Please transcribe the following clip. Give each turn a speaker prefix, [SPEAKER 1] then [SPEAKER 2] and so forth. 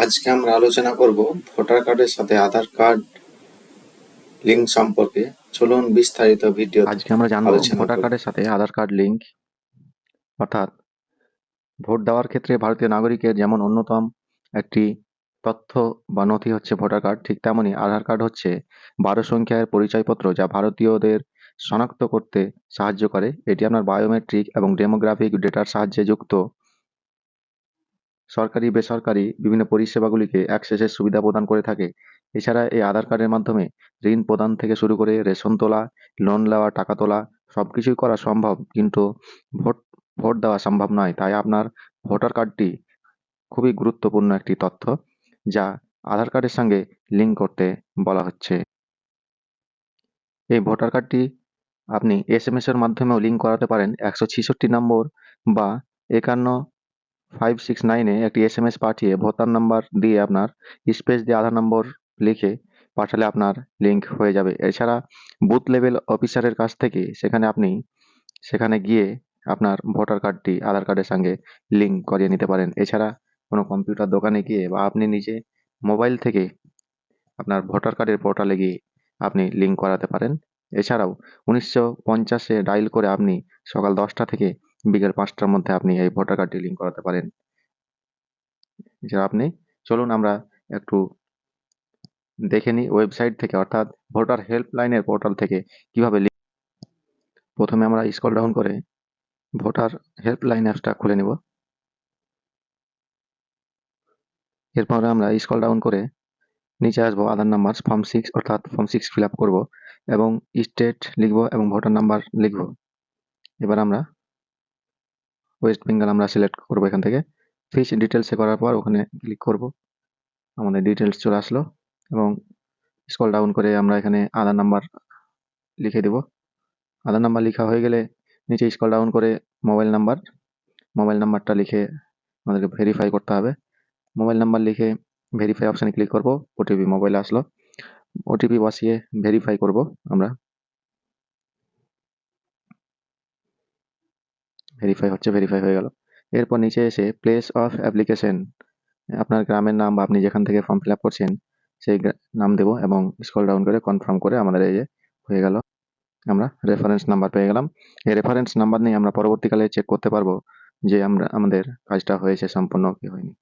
[SPEAKER 1] আজকে আমরা আলোচনা করব ভোটার কার্ডের সাথে আধার কার্ড লিঙ্ক সম্পর্কে। চলুন বিস্তারিত ভিডিওতে
[SPEAKER 2] আজকে আমরা জানবো
[SPEAKER 1] আলোচনা
[SPEAKER 2] ভোটার
[SPEAKER 1] করি।
[SPEAKER 2] কার্ডের সাথে আধার কার্ড লিঙ্ক। অর্থাৎ ভোট দেওয়ার ক্ষেত্রে ভারতীয় নাগরিকের যেমন অন্যতম একটি তথ্য বা নথি হচ্ছে ভোটার কার্ড, ঠিক তেমনই আধার কার্ড হচ্ছে 12 সংখ্যার পরিচয়পত্র যা ভারতীয়দের শনাক্ত করতে সাহায্য করে। এটি আপনার বায়োমেট্রিক এবং ডেমোগ্রাফিক ডেটার সাহায্যে যুক্ত সরকারি বেসরকারি বিভিন্ন পরিষেবাগুলিকে অ্যাক্সেসের সুবিধা প্রদান করে থাকে। এছাড়া এই আধার কার্ডের মাধ্যমে ঋণ প্রদান থেকে শুরু করে রেশন তোলা, লোন নেওয়া, টাকা তোলা সবকিছুই করা সম্ভব, কিন্তু ভোট ভোট দেওয়া সম্ভব নয়। তাই আপনার ভোটার কার্ডটি খুবই গুরুত্বপূর্ণ একটি তথ্য, যা আধার কার্ডের সঙ্গে লিঙ্ক করতে বলা হচ্ছে। এই ভোটার কার্ডটি আপনি এসএমএস এর মাধ্যমেও লিঙ্ক করাতে পারেন। 166 নম্বর বা 569 একটি এসএমএস পাঠিয়ে ভোটার নাম্বার দিয়ে আপনার স্পেস দিয়ে আধার নম্বর লিখে পাঠালে আপনার লিঙ্ক হয়ে যাবে। এছাড়া বুথ লেভেল অফিসারের কাছ থেকে সেখানে গিয়ে আপনার ভোটার কার্ডটি আধার কার্ডের সঙ্গে লিঙ্ক করিয়ে নিতে পারেন। এছাড়া কোনো কম্পিউটার দোকানে গিয়ে বা আপনি নিজে মোবাইল থেকে আপনার ভোটার কার্ডের পোর্টালে গিয়ে আপনি লিঙ্ক করাতে পারেন। এছাড়াও 1950 ডায়াল করে আপনি সকাল 10টা থেকে বিকেল 5টার মধ্যে আপনি এই ভোটার কার্ডটি লিঙ্ক করাতে পারেন। চলুন আমরা একটু দেখে নিই ওয়েবসাইট থেকে, অর্থাৎ ভোটার হেল্পলাইনের পোর্টাল থেকে কিভাবে প্রথমে আমরা স্ক্রল ডাউন করে ভোটার হেল্পলাইন অ্যাপসটা খুলে নেব। এরপরে আমরা স্ক্রল ডাউন করে নিচে আসবো, আধার নাম্বার ফর্ম 6 অর্থাৎ ফর্ম 6 ফিল আপ করবো এবং স্টেট লিখবো এবং ভোটার নাম্বার লিখবো। এবার আমরা ওয়েস্ট বেঙ্গল আমরা সিলেক্ট করবো এখান থেকে। ফিস ডিটেলসে করার পর ওখানে ক্লিক করব। আমাদের ডিটেলস চলে আসলো এবং স্ক্রল ডাউন করে আমরা এখানে আধার নাম্বার লিখে দেব। আধার নাম্বার লেখা হয়ে গেলে নিচে স্ক্রল ডাউন করে মোবাইল নাম্বারটা লিখে আমাদেরকে ভেরিফাই করতে হবে। মোবাইল নাম্বার লিখে ভেরিফাই অপশানে ক্লিক করব। ওটিপি মোবাইলে আসলো, ওটিপি বসিয়ে ভেরিফাই করব আমরা। ভেরিফাই হয়ে গেল। এরপর নিচে এসে প্লেস অফ অ্যাপ্লিকেশন, আপনার গ্রামের নাম বা আপনি যেখান থেকে ফর্ম ফিল আপ করছেন সেই নাম দেব এবং স্ক্রল ডাউন করে কনফার্ম করে আমাদের এই যে হয়ে গেল, আমরা রেফারেন্স নাম্বার পেয়ে গেলাম। এই রেফারেন্স নাম্বার নিয়ে আমরা পরবর্তীকালে চেক করতে পারবো যে আমাদের কাজটা হয়েছে সম্পূর্ণ কি হয়নি।